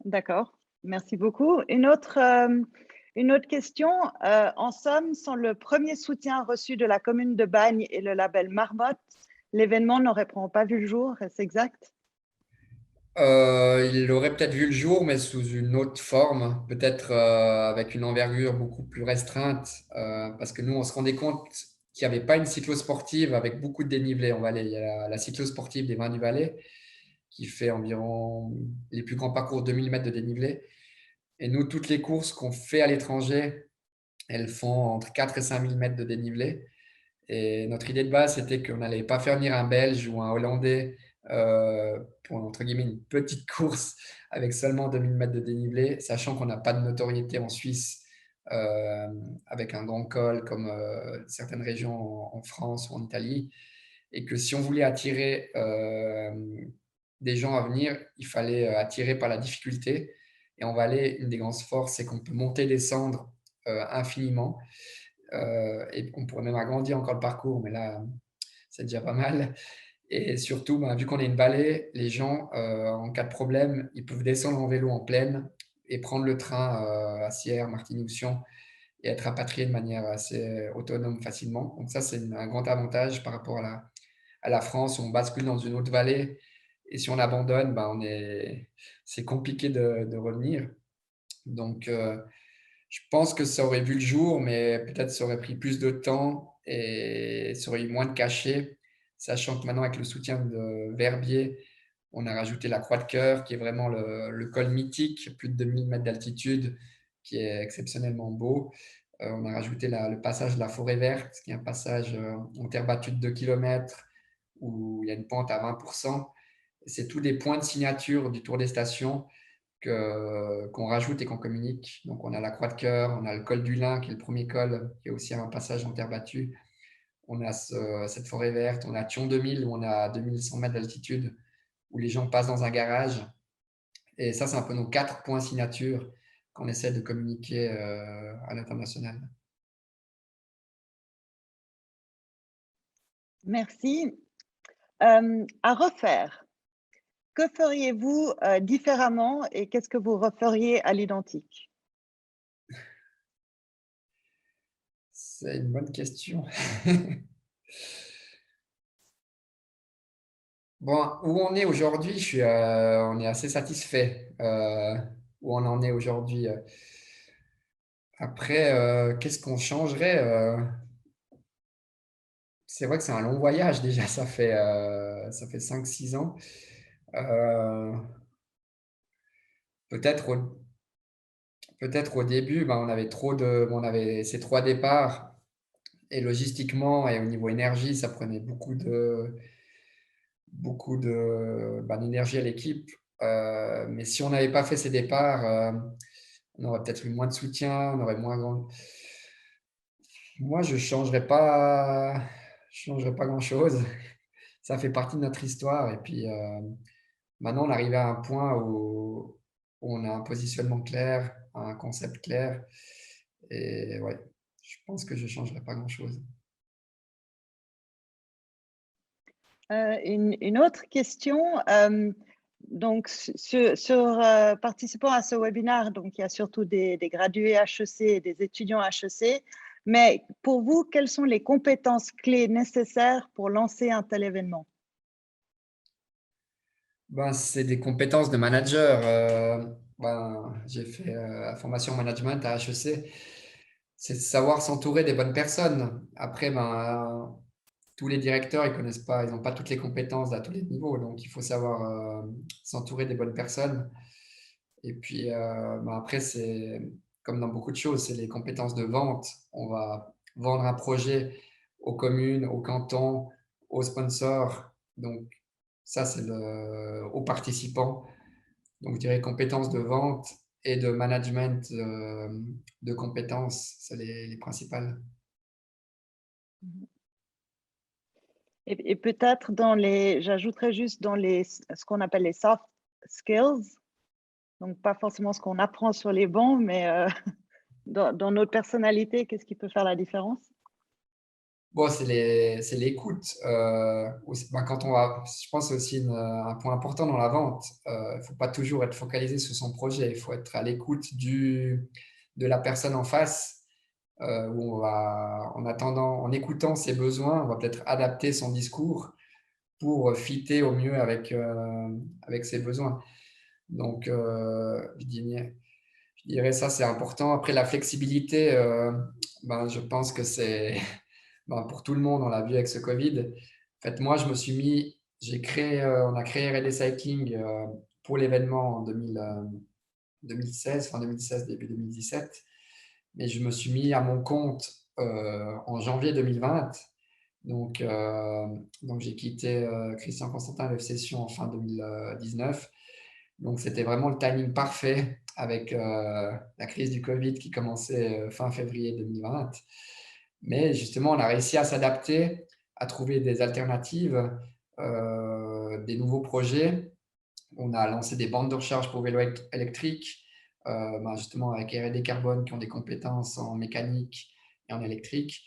D'accord, merci beaucoup. Une autre question. En somme, sans le premier soutien reçu de la commune de Bagne et le label Marmotte, l'événement n'aurait pas vu le jour, est-ce exact? Il aurait peut-être vu le jour, mais sous une autre forme, peut-être avec une envergure beaucoup plus restreinte, parce que nous, on se rendait compte qu'il n'y avait pas une cyclosportive avec beaucoup de dénivelé en Valais. Il y a la cyclosportive des Vins du Valais, qui fait environ les plus grands parcours 2000 mètres de dénivelé. Et nous, toutes les courses qu'on fait à l'étranger, elles font entre 4 et 5000 mètres de dénivelé. Et notre idée de base, c'était qu'on n'allait pas faire venir un Belge ou un Hollandais pour, entre guillemets, une petite course avec seulement 2000 mètres de dénivelé, sachant qu'on n'a pas de notoriété en Suisse euh, avec un grand col comme certaines régions en France ou en Italie. Et que si on voulait attirer des gens à venir, il fallait attirer par la difficulté. Et en Valais, une des grandes forces, c'est qu'on peut monter et descendre infiniment. Et on pourrait même agrandir encore le parcours, mais là, c'est déjà pas mal. Et surtout, vu qu'on est une vallée, les gens, en cas de problème, ils peuvent descendre en vélo en plaine, et prendre le train à Sierre, Martigny ou Sion et être rapatrié de manière assez autonome facilement. Donc ça, c'est un grand avantage par rapport à la France où on bascule dans une autre vallée et si on abandonne, ben, c'est compliqué de revenir. Donc, je pense que ça aurait vu le jour, mais peut-être ça aurait pris plus de temps et ça aurait eu moins de cachet, sachant que maintenant, avec le soutien de Verbier, on a rajouté la Croix de Cœur, qui est vraiment le col mythique, plus de 2000 mètres d'altitude, qui est exceptionnellement beau. On a rajouté le passage de la Forêt Verte, qui est un passage en terre battue de 2 km, où il y a une pente à 20%. C'est tous des points de signature du Tour des Stations qu'on rajoute et qu'on communique. Donc, on a la Croix de Cœur, on a le col du Lin, qui est le premier col, qui est aussi un passage en terre battue. On a cette forêt verte, on a Thion 2000, où on a 2100 mètres d'altitude, où les gens passent dans un garage. Et ça, c'est un peu nos 4 points signature qu'on essaie de communiquer à l'international. Merci. À refaire, que feriez-vous différemment et qu'est-ce que vous referiez à l'identique? C'est une bonne question. Bon, où on est aujourd'hui, on est assez satisfait où on en est aujourd'hui. Après, qu'est-ce qu'on changerait c'est vrai que c'est un long voyage déjà, ça fait 5-6 ans. Euh, peut-être au, peut-être au début, ben, on avait ces 3 départs et logistiquement et au niveau énergie, ça prenait d'énergie à l'équipe. Mais si on n'avait pas fait ces départs, on aurait peut-être eu moins de soutien, on aurait moins grand. Moi, je changerais pas grand-chose. Ça fait partie de notre histoire. Et puis, maintenant, on est arrivé à un point où on a un positionnement clair, un concept clair. Et ouais, je pense que je ne changerais pas grand-chose. Une autre question, donc participant à ce webinaire, donc il y a surtout des gradués HEC et des étudiants HEC, mais pour vous, quelles sont les compétences clés nécessaires pour lancer un tel événement? Ben, c'est des compétences de manager. J'ai fait la formation management à HEC. C'est de savoir s'entourer des bonnes personnes. Après, tous les directeurs, ils connaissent pas, ils n'ont pas toutes les compétences à tous les niveaux. Donc, il faut savoir s'entourer des bonnes personnes. Et puis, après, c'est comme dans beaucoup de choses, c'est les compétences de vente. On va vendre un projet aux communes, aux cantons, aux sponsors. Donc, ça, c'est aux participants. Donc, je dirais compétences de vente et de management de compétences, c'est les principales. Et peut-être j'ajouterais juste ce qu'on appelle les soft skills, donc pas forcément ce qu'on apprend sur les bancs, mais dans notre personnalité, qu'est-ce qui peut faire la différence? Bon, c'est l'écoute. Je pense aussi un point important dans la vente. Il ne faut pas toujours être focalisé sur son projet. Il faut être à l'écoute de la personne en face, où en écoutant ses besoins, on va peut-être adapter son discours pour fitter au mieux avec ses besoins. Donc, je dirais ça, c'est important. Après, la flexibilité, je pense que c'est pour tout le monde, on l'a vu avec ce Covid. En fait, moi, on a créé RD Cycling pour l'événement en 2016, fin 2016, début 2017. Mais je me suis mis à mon compte en janvier 2020. Donc j'ai quitté Christian Constantin Live Session en fin 2019. Donc, c'était vraiment le timing parfait avec la crise du Covid qui commençait fin février 2020. Mais justement, on a réussi à s'adapter, à trouver des alternatives, des nouveaux projets. On a lancé des bandes de recharge pour vélos électriques, justement avec R&D Carbone qui ont des compétences en mécanique et en électrique.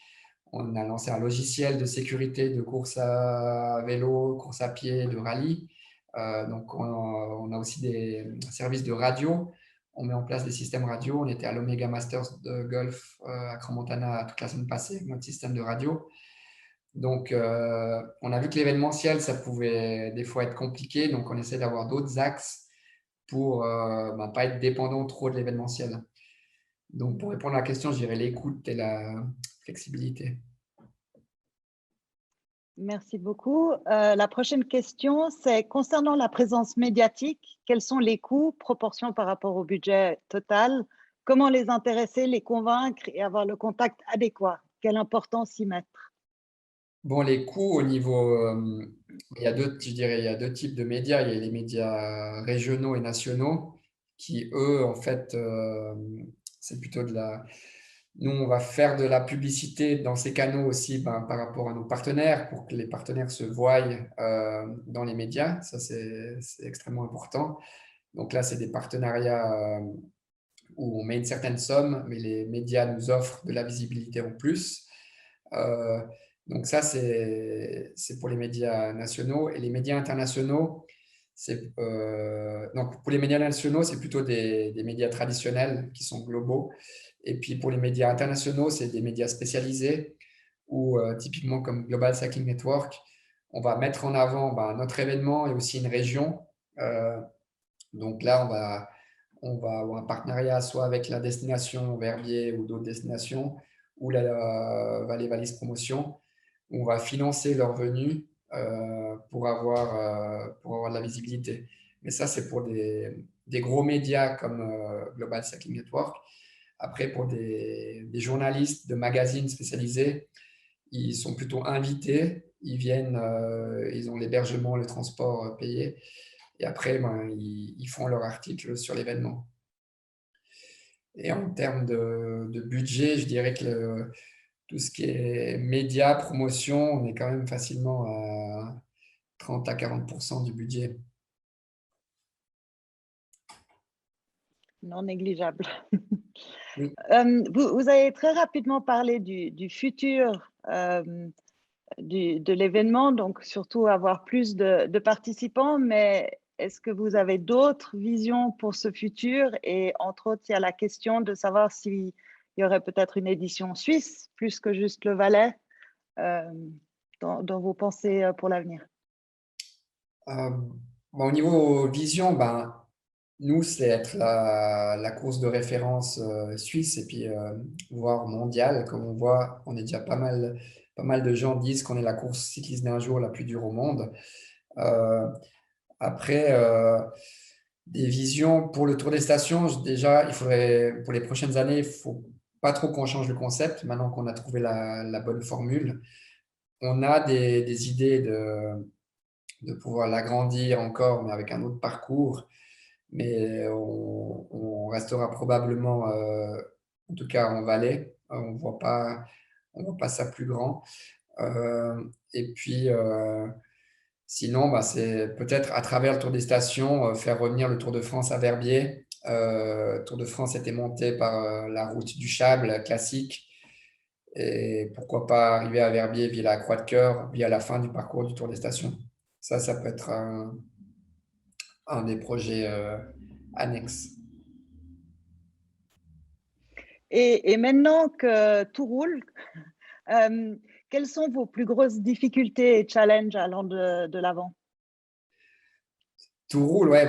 On a lancé un logiciel de sécurité de course à vélo, course à pied, de rallye. Donc, on a aussi des services de radio. on met en place des systèmes radio. On était à l'Omega Masters de golf à Crans-Montana toute la semaine passée, notre système de radio. Donc, on a vu que l'événementiel, ça pouvait des fois être compliqué. Donc, on essaie d'avoir d'autres axes pour pas être dépendant trop de l'événementiel. Donc, pour répondre à la question, je dirais l'écoute et la flexibilité. Merci beaucoup. La prochaine question, c'est concernant la présence médiatique, quels sont les coûts, proportions par rapport au budget total? Comment les intéresser, les convaincre et avoir le contact adéquat? Quelle importance y mettre? Bon, les coûts au niveau, il y a je dirais, il y a deux types de médias. Il y a les médias régionaux et nationaux qui, eux, en fait, c'est plutôt de la… Nous, on va faire de la publicité dans ces canaux aussi par rapport à nos partenaires pour que les partenaires se voient dans les médias. Ça, c'est extrêmement important. Donc là, c'est des partenariats où on met une certaine somme, mais les médias nous offrent de la visibilité en plus. Donc ça, c'est pour les médias nationaux. Et les médias internationaux, donc pour les médias nationaux, c'est plutôt des médias traditionnels qui sont globaux. Et puis pour les médias internationaux, c'est des médias spécialisés où typiquement comme Global Cycling Network, on va mettre en avant notre événement et aussi une région. Donc là, on va avoir un partenariat soit avec la destination Verbier ou d'autres destinations ou la Vallée Valise Promotion. On va financer leur venue pour avoir de la visibilité. Mais ça, c'est pour des gros médias comme Global Cycling Network. Après, pour des journalistes de magazines spécialisés, ils sont plutôt invités. Ils viennent, ils ont l'hébergement, le transport payé. Et après, ils font leur article sur l'événement. Et en termes de budget, je dirais que tout ce qui est médias, promotion, on est quand même facilement à 30 à 40% du budget. Non négligeable. Oui. Vous avez très rapidement parlé du futur de l'événement, donc surtout avoir plus de participants, mais est-ce que vous avez d'autres visions pour ce futur? Et entre autres, il y a la question de savoir s'il y aurait peut-être une édition suisse, plus que juste le Valais, dans vos pensées pour l'avenir. Au niveau vision, nous, c'est être la course de référence suisse et puis voire mondiale. Comme on voit, on est déjà pas mal de gens disent qu'on est la course cycliste d'un jour la plus dure au monde. Après, des visions pour le Tour des Stations, déjà, il faudrait, pour les prochaines années, il ne faut pas trop qu'on change le concept maintenant qu'on a trouvé la bonne formule. On a des idées de pouvoir l'agrandir encore, mais avec un autre parcours. Mais on restera probablement, en tout cas en Valais. On voit pas ça plus grand. Et puis, sinon, c'est peut-être à travers le Tour des Stations, faire revenir le Tour de France à Verbier. Le Tour de France était monté par la route du Chable classique. Et pourquoi pas arriver à Verbier via la Croix de Cœur, via la fin du parcours du Tour des Stations. Ça peut être un des projets annexes. Et maintenant que tout roule, quelles sont vos plus grosses difficultés et challenges allant de l'avant? Tout roule, ouais,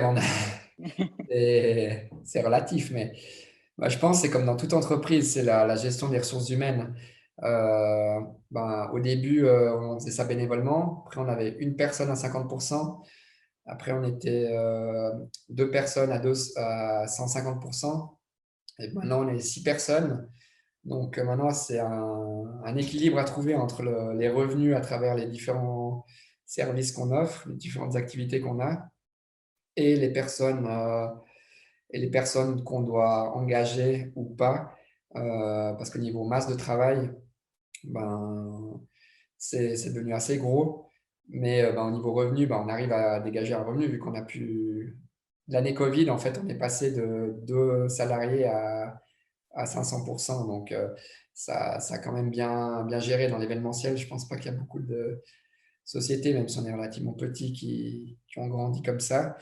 c'est relatif, mais je pense que c'est comme dans toute entreprise, c'est la gestion des ressources humaines. Au début, on faisait ça bénévolement. Après, on avait une personne à 50%. Après, on était deux personnes à 150%. Et maintenant, on est 6 personnes. Donc, maintenant, c'est un équilibre à trouver entre les revenus à travers les différents services qu'on offre, les différentes activités qu'on a, et les personnes qu'on doit engager ou pas. Parce que niveau masse de travail, c'est devenu assez gros. Mais au niveau revenu, on arrive à dégager un revenu vu qu'on a pu… L'année Covid, en fait, on est passé de 2 salariés à 500%. Donc, ça a quand même bien géré dans l'événementiel. Je ne pense pas qu'il y a beaucoup de sociétés, même si on est relativement petit, qui ont grandi comme ça.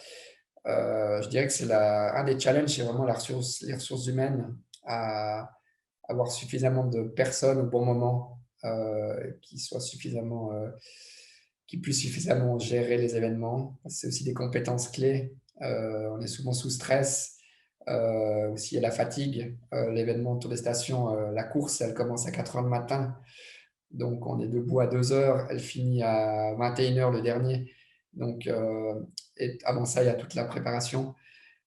Je dirais que c'est un des challenges, c'est vraiment les ressources humaines, à avoir suffisamment de personnes au bon moment qui puissent suffisamment gérer les événements. C'est aussi des compétences clés. On est souvent sous stress. Aussi, il y a la fatigue. L'événement Tour des Stations, la course, elle commence à 4 heures le matin. Donc, on est debout à 2 heures. Elle finit à 21 heures le dernier. Donc, et avant ça, il y a toute la préparation.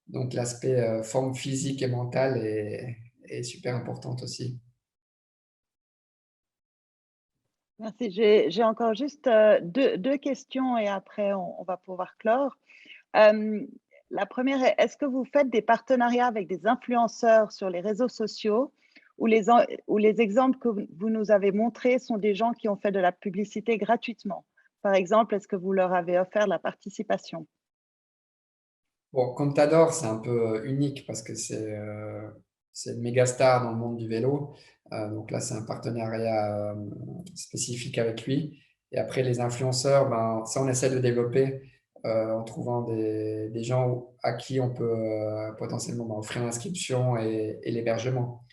Donc, l'aspect forme physique et mentale est super importante aussi. Merci. J'ai encore juste deux questions et après, on va pouvoir clore. La première est, est-ce que vous faites des partenariats avec des influenceurs sur les réseaux sociaux ou les exemples que vous nous avez montrés sont des gens qui ont fait de la publicité gratuitement? Par exemple, est-ce que vous leur avez offert la participation? Bon, Contador, c'est un peu unique parce que c'est une méga star dans le monde du vélo. Donc là, c'est un partenariat spécifique avec lui. Et après, les influenceurs, ben, ça, on essaie de développer en trouvant des gens à qui on peut potentiellement offrir l'inscription et l'hébergement.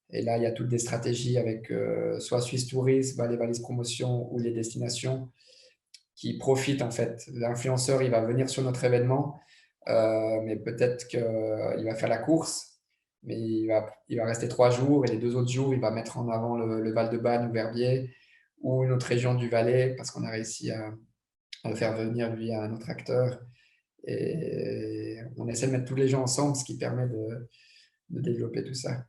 Et là, il y a toutes des stratégies avec soit Swiss Tourisme, les valises promotion ou les destinations qui profitent en fait. L'influenceur, il va venir sur notre événement, mais peut-être qu'il va faire la course, mais il va rester 3 jours et les 2 autres jours, il va mettre en avant le Val-de-Banne ou Verbier ou une autre région du Valais parce qu'on a réussi à le faire venir via un autre acteur. Et on essaie de mettre tous les gens ensemble, ce qui permet de développer tout ça.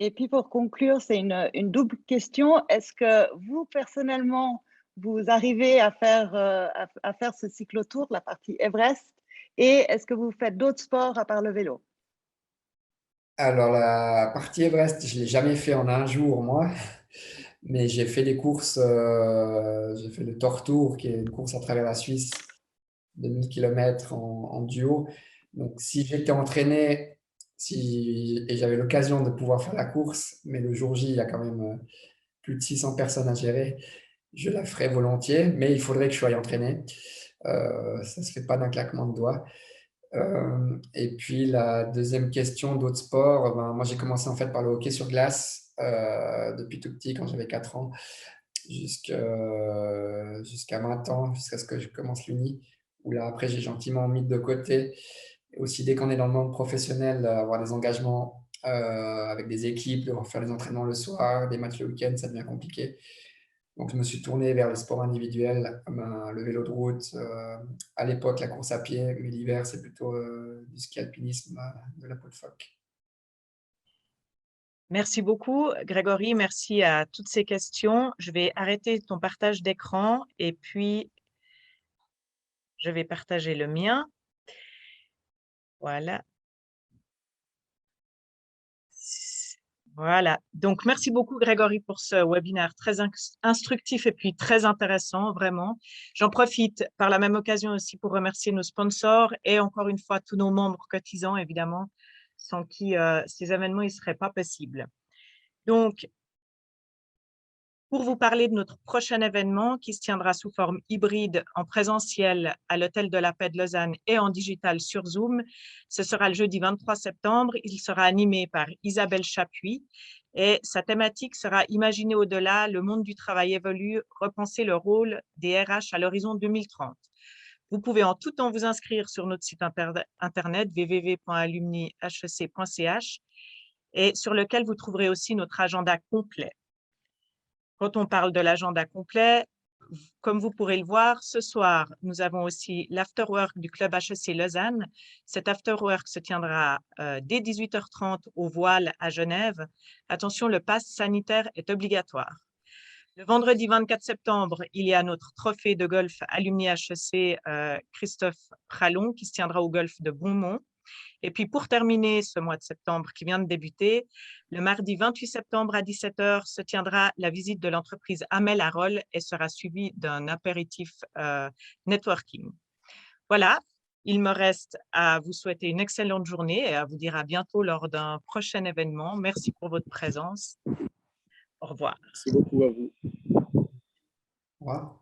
Et puis pour conclure, c'est une double question. Est-ce que vous, personnellement, vous arrivez à faire ce cyclotour, la partie Everest, et est-ce que vous faites d'autres sports à part le vélo? Alors, la partie Everest, je ne l'ai jamais fait en un jour, moi, mais j'ai fait des courses. J'ai fait le Tortour, qui est une course à travers la Suisse de 1000 km en duo. Donc, si j'étais entraîné et j'avais l'occasion de pouvoir faire la course, mais le jour J, il y a quand même plus de 600 personnes à gérer, je la ferais volontiers, mais il faudrait que je sois entraîné. Ça ne se fait pas d'un claquement de doigts. Et puis la deuxième question d'autres sports, ben, moi j'ai commencé en fait par le hockey sur glace depuis tout petit, quand j'avais 4 ans, jusqu'à 20 ans, jusqu'à ce que je commence l'uni, où là après j'ai gentiment mis de côté. Et aussi dès qu'on est dans le monde professionnel, avoir des engagements avec des équipes, devoir faire des entraînements le soir, des matchs le week-end, ça devient compliqué. Donc, je me suis tourné vers le sport individuel, le vélo de route, à l'époque la course à pied, mais l'hiver c'est plutôt du ski alpinisme, de la peau de phoque. Merci beaucoup, Grégory. Merci à toutes ces questions. Je vais arrêter ton partage d'écran et puis je vais partager le mien. Voilà. Voilà. Donc, merci beaucoup, Grégory, pour ce webinaire très instructif et puis très intéressant, vraiment. J'en profite par la même occasion aussi pour remercier nos sponsors et encore une fois tous nos membres cotisants, évidemment, sans qui ces événements ne seraient pas possibles. Donc, pour vous parler de notre prochain événement qui se tiendra sous forme hybride en présentiel à l'Hôtel de la Paix de Lausanne et en digital sur Zoom, ce sera le jeudi 23 septembre. Il sera animé par Isabelle Chapuis et sa thématique sera « Imaginer au-delà, le monde du travail évolue, repenser le rôle des RH à l'horizon 2030 ». Vous pouvez en tout temps vous inscrire sur notre site internet www.alumnihec.ch et sur lequel vous trouverez aussi notre agenda complet. Quand on parle de l'agenda complet, comme vous pourrez le voir, ce soir, nous avons aussi l'afterwork du Club HEC Lausanne. Cet afterwork se tiendra dès 18h30 au Voile à Genève. Attention, le pass sanitaire est obligatoire. Le vendredi 24 septembre, il y a notre trophée de golf Alumni HEC Christophe Pralon qui se tiendra au golf de Beaumont. Et puis, pour terminer ce mois de septembre qui vient de débuter, le mardi 28 septembre à 17h se tiendra la visite de l'entreprise Amel Harol et sera suivie d'un apéritif networking. Voilà, il me reste à vous souhaiter une excellente journée et à vous dire à bientôt lors d'un prochain événement. Merci pour votre présence. Au revoir. Merci beaucoup à vous. Au revoir.